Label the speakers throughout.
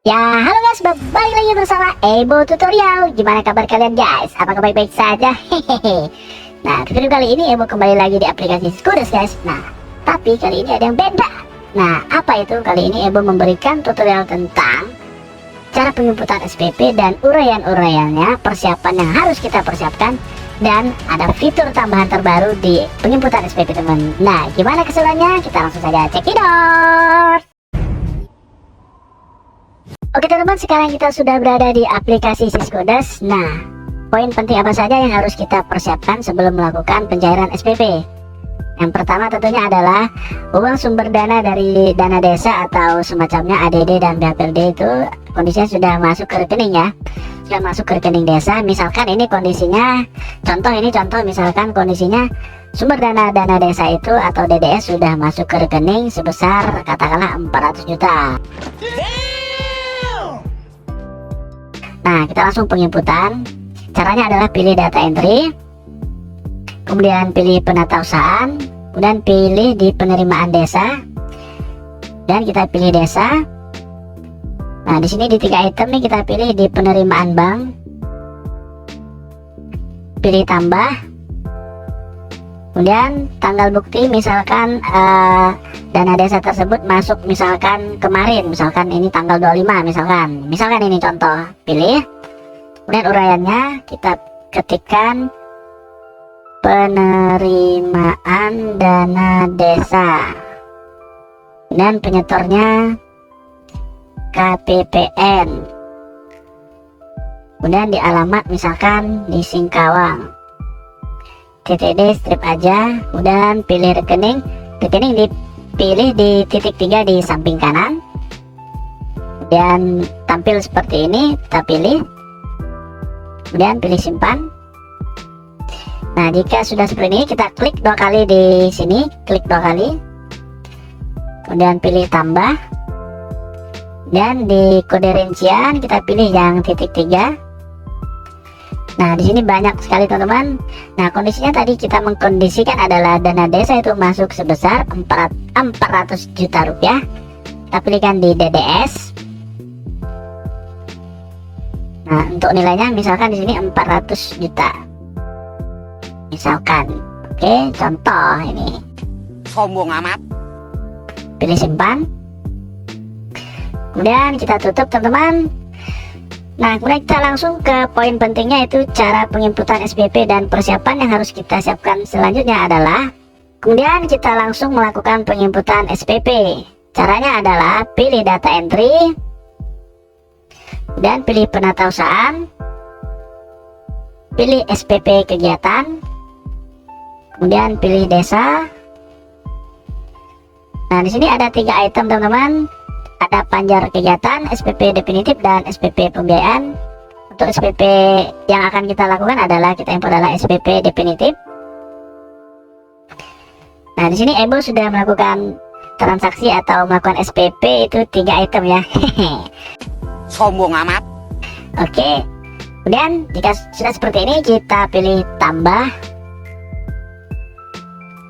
Speaker 1: Ya, halo guys, balik lagi bersama Ebo Tutorial. Gimana kabar kalian guys? Apakah baik-baik saja? Hehehe. Nah, di video kali ini Ebo kembali lagi di aplikasi Skuders guys. Nah, tapi kali ini ada yang beda. Nah, apa itu? Kali ini Ebo memberikan tutorial tentang cara penginputan SPP dan uraian-uraiannya, persiapan yang harus kita persiapkan, dan ada fitur tambahan terbaru di penginputan SPP teman. Nah, gimana keseruannya? Kita langsung saja cekidot. Oke teman-teman, sekarang kita sudah berada di aplikasi Skuders. Nah, poin penting apa saja yang harus kita persiapkan sebelum melakukan pencairan SPP? Yang pertama tentunya adalah uang sumber dana dari dana desa atau semacamnya ADD dan BAPLD itu kondisinya sudah masuk ke rekening ya. Sudah masuk ke rekening desa. Misalkan ini kondisinya, contoh misalkan kondisinya sumber dana desa itu atau DDS sudah masuk ke rekening sebesar katakanlah 400 juta. Nah, kita langsung penginputan. Caranya adalah pilih data entry, kemudian pilih penatausahaan, kemudian pilih di penerimaan desa, dan kita pilih desa. Nah, di sini di 3 item nih kita pilih di penerimaan bank, pilih tambah, kemudian tanggal bukti misalkan dana desa tersebut masuk misalkan kemarin, misalkan ini tanggal 25 misalkan ini contoh, pilih. Kemudian uraiannya kita ketikkan penerimaan dana desa, dan penyetornya KPPN, kemudian di alamat misalkan di Singkawang, TTD strip aja, kemudian pilih rekening dipilih di titik 3 di samping kanan, kemudian tampil seperti ini, kita pilih, kemudian pilih simpan. Nah, jika sudah seperti ini kita klik 2 kali di sini, klik 2 kali, kemudian pilih tambah, dan di kode rincian kita pilih yang titik 3. Nah, di sini banyak sekali teman-teman. Nah, kondisinya tadi kita mengkondisikan adalah dana desa itu masuk sebesar 400 juta rupiah. Kita pilihkan di DDS. Nah, untuk nilainya misalkan di sini 400 juta. Misalkan. Oke, contoh ini.
Speaker 2: Sombong amat.
Speaker 1: Pilih simpan. Kemudian kita tutup teman-teman. Nah, kemudian kita langsung ke poin pentingnya, itu cara penginputan SPP dan persiapan yang harus kita siapkan selanjutnya adalah kemudian kita langsung melakukan penginputan SPP. Caranya adalah pilih data entry, dan pilih penatausahaan, pilih SPP kegiatan, kemudian pilih desa. Nah, di sini ada 3 item teman-teman. Ada panjar kegiatan, SPP definitif, dan SPP pembiayaan. Untuk SPP yang akan kita lakukan adalah kita import adalah SPP definitif. Nah, di sini Ebo sudah melakukan transaksi atau melakukan SPP itu 3 item ya.
Speaker 2: Sombong amat.
Speaker 1: Oke. Kemudian jika sudah seperti ini kita pilih tambah.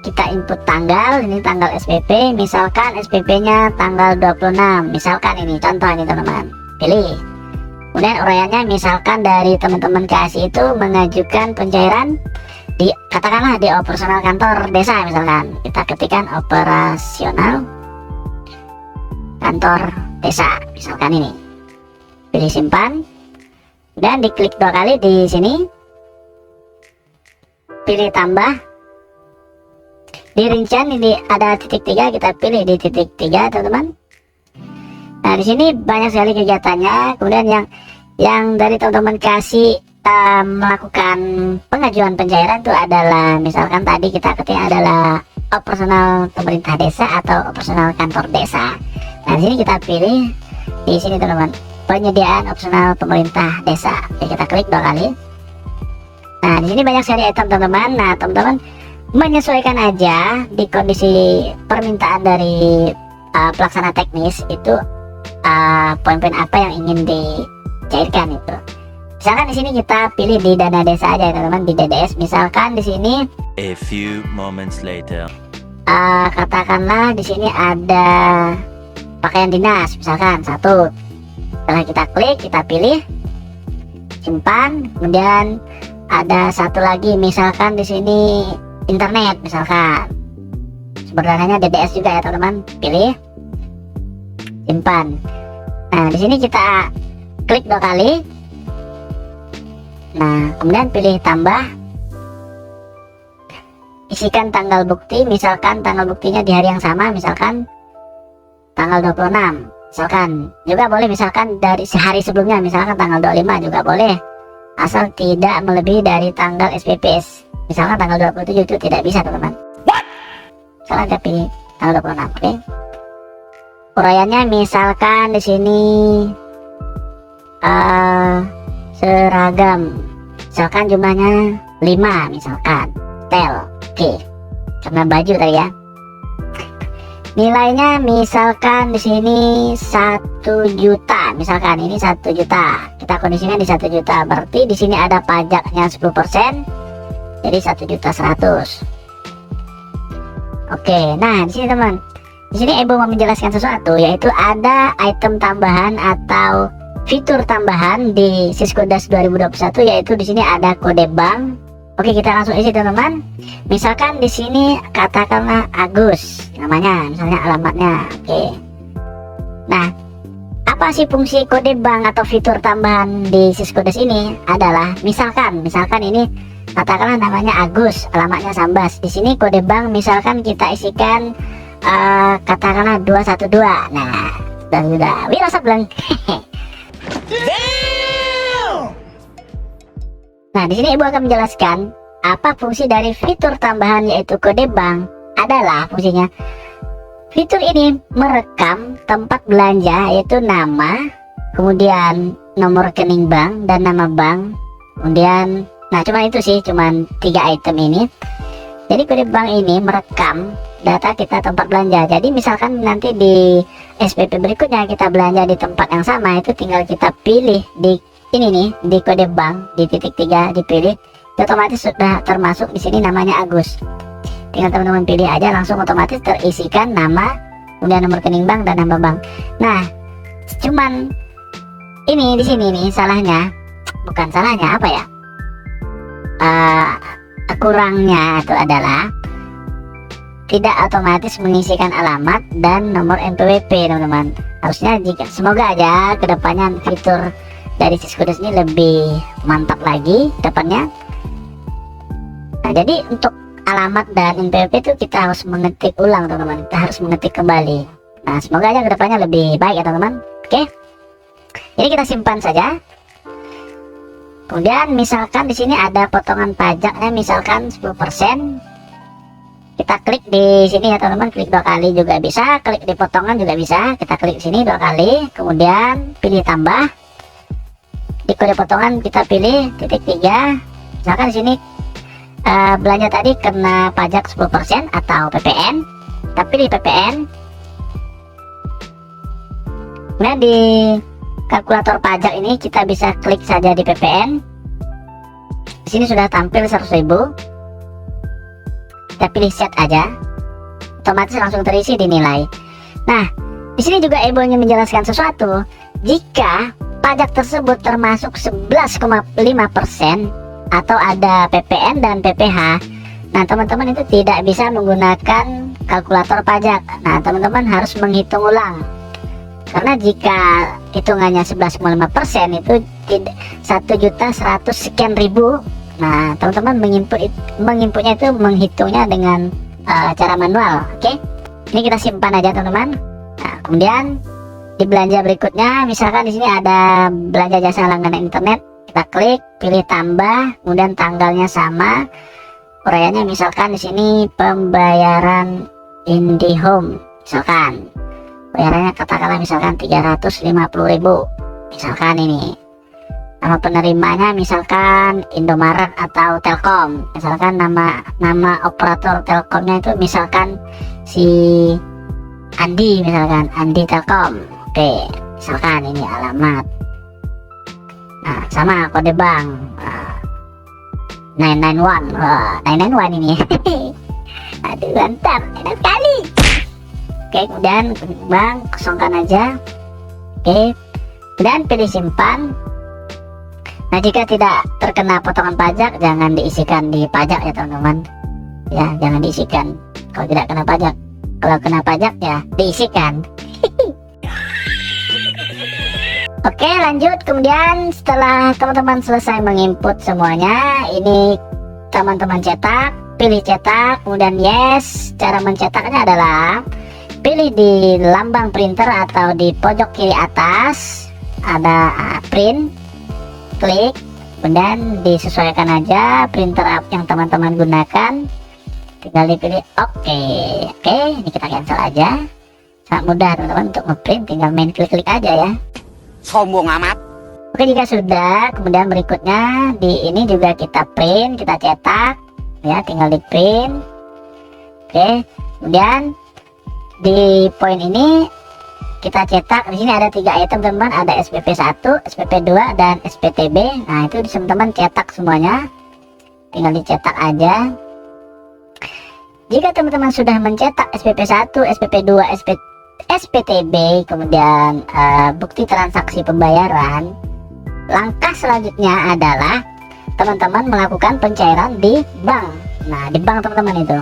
Speaker 1: Kita input tanggal, ini tanggal SPP, misalkan SPP-nya tanggal 26, misalkan ini contoh ini teman-teman, pilih. Kemudian uraiannya misalkan dari teman-teman KSI itu mengajukan pencairan di katakanlah di operasional kantor desa misalkan, kita ketikkan operasional kantor desa misalkan ini, pilih simpan, dan diklik 2 kali di sini, pilih tambah. Di rincian ini ada titik 3, kita pilih di titik 3 teman-teman. Nah, di sini banyak sekali kegiatannya. Kemudian yang dari teman-teman kasih melakukan pengajuan pencairan itu adalah misalkan tadi kita ketik adalah operasional pemerintah desa atau operasional kantor desa. Nah, di sini kita pilih di sini teman-teman, penyediaan operasional pemerintah desa. Oke, kita klik 2 kali. Nah, di sini banyak sekali item teman-teman. Nah, teman-teman menyesuaikan aja di kondisi permintaan dari pelaksana teknis itu poin-poin apa yang ingin dicairkan itu. Misalkan di sini kita pilih di dana desa aja teman-teman, di DDS misalkan di sini.
Speaker 3: A few moments later.
Speaker 1: Katakanlah di sini ada pakaian dinas misalkan 1, Setelah kita klik, kita pilih simpan. Kemudian ada satu lagi, misalkan di sini internet, misalkan sumber dananya DDS juga ya teman-teman. Pilih simpan. Nah, di sini kita klik 2 kali. Nah, kemudian pilih tambah. Isikan tanggal bukti, misalkan tanggal buktinya di hari yang sama, misalkan tanggal 26. Misalkan juga boleh, misalkan dari sehari sebelumnya, misalkan tanggal 25 juga boleh, asal tidak melebihi dari tanggal SPPS. Misalkan tanggal 27 itu tidak bisa teman-teman. Misalkan kita pilih tanggal 26, oke. Uraiannya misalkan di sini seragam, misalkan jumlahnya 5, misalkan tel. Oke, karena baju tadi ya. Nilainya misalkan di sini 1 juta, misalkan ini 1 juta. Kita kondisikan di 1 juta, berarti di sini ada pajaknya 10%, jadi 1.100.000. Oke, nah di sini teman, di sini Ebo mau menjelaskan sesuatu, yaitu ada item tambahan atau fitur tambahan di Siskudas 2021, yaitu di sini ada kode bank. Oke, kita langsung isi teman-teman. Misalkan di sini katakanlah Agus namanya, misalnya alamatnya. Oke. Nah, apa sih fungsi kode bank atau fitur tambahan di Siskudas ini? Adalah misalkan ini katakanlah namanya Agus, alamatnya Sambas. Di sini kode bank misalkan kita isikan katakanlah 212. Nah, sudah Wira Sableng. Nah, di sini Ibu akan menjelaskan apa fungsi dari fitur tambahan yaitu kode bank. Adalah fungsinya, fitur ini merekam tempat belanja yaitu nama, kemudian nomor rekening bank dan nama bank. Kemudian, nah cuman itu sih, cuman 3 item ini. Jadi kode bank ini merekam data kita tempat belanja. Jadi misalkan nanti di SPP berikutnya kita belanja di tempat yang sama, itu tinggal kita pilih di ini nih, di kode bank di titik 3 dipilih, otomatis sudah termasuk di sini namanya Agus. Tinggal teman-teman pilih aja, langsung otomatis terisikan nama, kemudian nomor rekening bank dan nama bank. Nah, cuman ini di sini nih salahnya, bukan salahnya apa ya? Kurangnya itu adalah tidak otomatis mengisikan alamat dan nomor NPWP teman-teman. Harusnya jika, semoga aja kedepannya fitur dari Siskudas ini lebih mantap lagi depannya. Nah, jadi untuk alamat dan NPWP itu kita harus mengetik ulang teman-teman, kita harus mengetik kembali. Nah, semoga aja kedepannya lebih baik ya teman-teman. Oke, jadi kita simpan saja. Kemudian misalkan di sini ada potongan pajaknya, misalkan 10%. Kita klik di sini ya teman-teman, klik 2 kali juga bisa, klik di potongan juga bisa. Kita klik sini 2 kali, kemudian pilih tambah. Di kode potongan kita pilih titik 3. Misalkan di sini belanja tadi kena pajak 10% atau PPN. Kita pilih PPN. Kemudian di kalkulator pajak ini kita bisa klik saja di PPN. Di sini sudah tampil 100.000. Kita pilih set aja, otomatis langsung terisi dinilai. Nah, di sini juga Ibu ingin menjelaskan sesuatu. Jika pajak tersebut termasuk 11,5% atau ada PPN dan PPH, nah teman-teman itu tidak bisa menggunakan kalkulator pajak. Nah, teman-teman harus menghitung ulang, karena jika hitungannya 11,5% itu 1.100.000 sekian ribu. Nah, teman-teman menginputnya itu menghitungnya dengan cara manual. Oke, ini kita simpan aja teman-teman. Nah, kemudian di belanja berikutnya, misalkan di sini ada belanja jasa langganan internet, kita klik, pilih tambah, kemudian tanggalnya sama, uraiannya misalkan di sini pembayaran IndiHome, misalkan bayarannya katakanlah misalkan 350.000, misalkan ini. Nama penerimanya misalkan Indomaret atau Telkom, misalkan nama operator Telkomnya itu misalkan si Andi, misalkan Andi Telkom. Oke, misalkan ini alamat. Nah, sama kode bank 991. Wah, 991 ini. Aduh, mantap, enak sekali. Oke, kemudian bank kosongkan aja. Oke, dan pilih simpan. Nah, jika tidak terkena potongan pajak, jangan diisikan di pajak ya teman-teman. Ya, jangan diisikan kalau tidak kena pajak. Kalau kena pajak ya diisikan. Oke, lanjut. Kemudian setelah teman-teman selesai menginput semuanya, ini teman-teman cetak, pilih cetak, kemudian yes. Cara mencetaknya adalah pilih di lambang printer atau di pojok kiri atas ada print, klik, kemudian disesuaikan aja printer yang teman-teman gunakan, tinggal dipilih oke. Ini kita cancel aja. Sangat mudah teman-teman untuk ngeprint, tinggal main klik-klik aja ya.
Speaker 2: Sombong amat.
Speaker 1: Oke, jika sudah, kemudian berikutnya di ini juga kita print, kita cetak ya, tinggal di print. Oke, kemudian di poin ini kita cetak. Di sini ada 3 item teman-teman, ada SPP 1, SPP 2 dan SPTB. Nah, itu teman-teman cetak semuanya, tinggal dicetak aja. Jika teman-teman sudah mencetak SPP 1, SPP 2, SPTB, kemudian bukti transaksi pembayaran, langkah selanjutnya adalah teman-teman melakukan pencairan di bank. Nah, di bank teman-teman itu,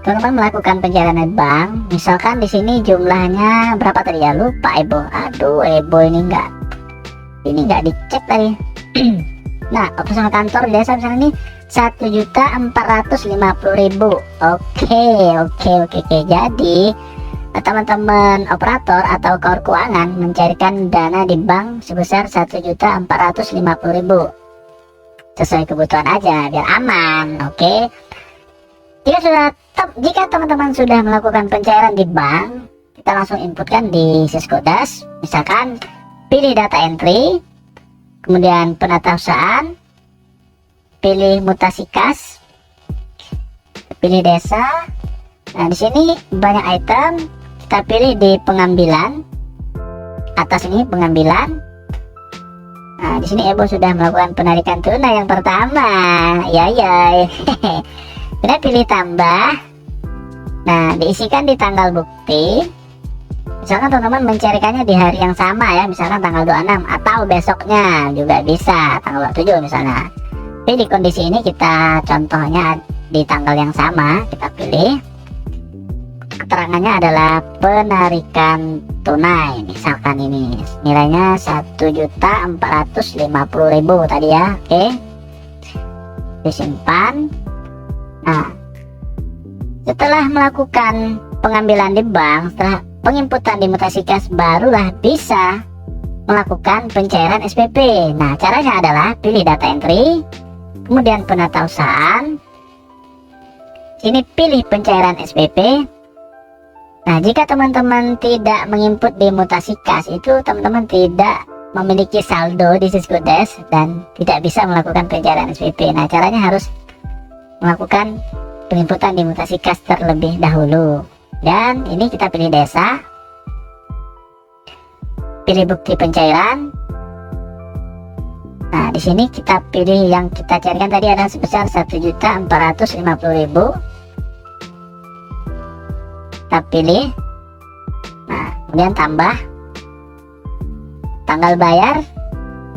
Speaker 1: teman-teman melakukan pencairan di bank. Misalkan di sini jumlahnya berapa tadi ya, lupa Ebo. Aduh, Ebo ini enggak dicek tadi. Nah, operasional kantor biasa misalnya ini 1.450.000. Oke. Jadi teman-teman operator atau keuangan mencairkan dana di bank sebesar 1.450.000 sesuai kebutuhan aja biar aman. Oke. Jika teman-teman sudah melakukan pencairan di bank, kita langsung inputkan di Syscodas. Misalkan pilih data entry, kemudian penatausahaan, pilih mutasi kas, pilih desa. Nah, di sini banyak item, kita pilih di pengambilan atas ini pengambilan. Nah, di sini Ebo sudah melakukan penarikan tunai yang pertama. Ya. Kita pilih tambah. Nah, diisikan di tanggal bukti. Misalkan teman-teman mencarikannya di hari yang sama ya, misalkan tanggal 26 atau besoknya juga bisa, tanggal 27 misalnya. Tapi di kondisi ini kita contohnya di tanggal yang sama, kita pilih. Keterangannya adalah penarikan tunai, misalkan ini nilainya 1.450.000 tadi ya. Oke, disimpan. Nah, setelah melakukan pengambilan di bank, setelah penginputan di mutasi kas, barulah bisa melakukan pencairan SPP. Nah, caranya adalah pilih data entry, kemudian penatausahaan, sini pilih pencairan SPP. Nah, jika teman-teman tidak menginput di mutasi kas, itu teman-teman tidak memiliki saldo di Syscodas dan tidak bisa melakukan pencairan SPP. Nah, caranya harus melakukan penginputan di mutasi kas terlebih dahulu. Dan ini kita pilih desa, pilih bukti pencairan. Nah, di sini kita pilih yang kita carikan tadi adalah sebesar 1.450.000. Kita pilih. Nah, kemudian tambah tanggal bayar.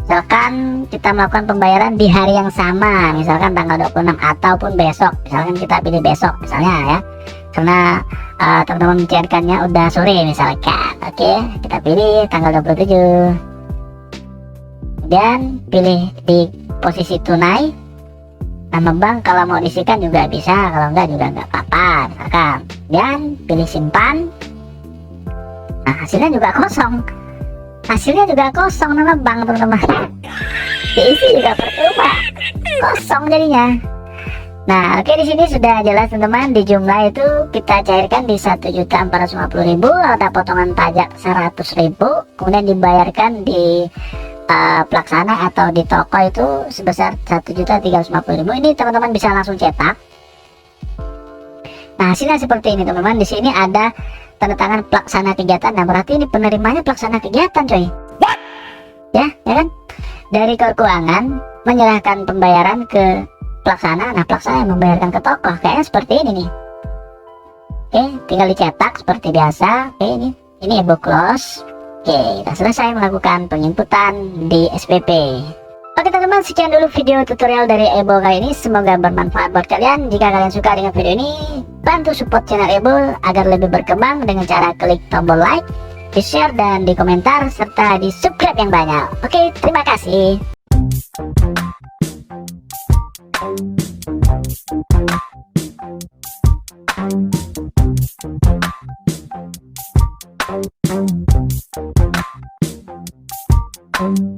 Speaker 1: Misalkan kita melakukan pembayaran di hari yang sama, misalkan tanggal 26 ataupun besok. Misalkan kita pilih besok misalnya ya, karena teman-teman mencairkannya udah sore misalkan. Oke, kita pilih tanggal 27. Kemudian pilih di posisi tunai, nama bank, kalau mau diisikan juga bisa, kalau enggak juga enggak apa-apa misalkan. Dan pilih simpan. Nah, hasilnya juga kosong. Nama bank teman-teman. Diisi juga percuma, kosong jadinya. Nah, oke, di sini sudah jelas teman-teman. Di jumlah itu kita cairkan di 1.450.000, ada potongan pajak 100.000, kemudian dibayarkan di pelaksana atau di toko itu sebesar 1.350.000. Ini teman-teman bisa langsung cetak. Nah, hasilnya seperti ini teman-teman. Di sini ada tanda tangan pelaksana kegiatan. Nah, berarti ini penerimanya pelaksana kegiatan, coy. Ya kan? Dari keuangan menyerahkan pembayaran ke pelaksana. Nah, pelaksana yang membayarkan ke tokoh. Kayaknya seperti ini nih. Oke, tinggal dicetak seperti biasa. Oke, ini Ebo close. Oke, kita selesai melakukan penginputan di SPP. Oke teman-teman, sekian dulu video tutorial dari Ebo kali ini. Semoga bermanfaat buat kalian. Jika kalian suka dengan video ini, bantu support channel Ebo agar lebih berkembang dengan cara klik tombol like, di share, dan di komentar, serta di subscribe yang banyak. Oke, terima kasih. Thank you.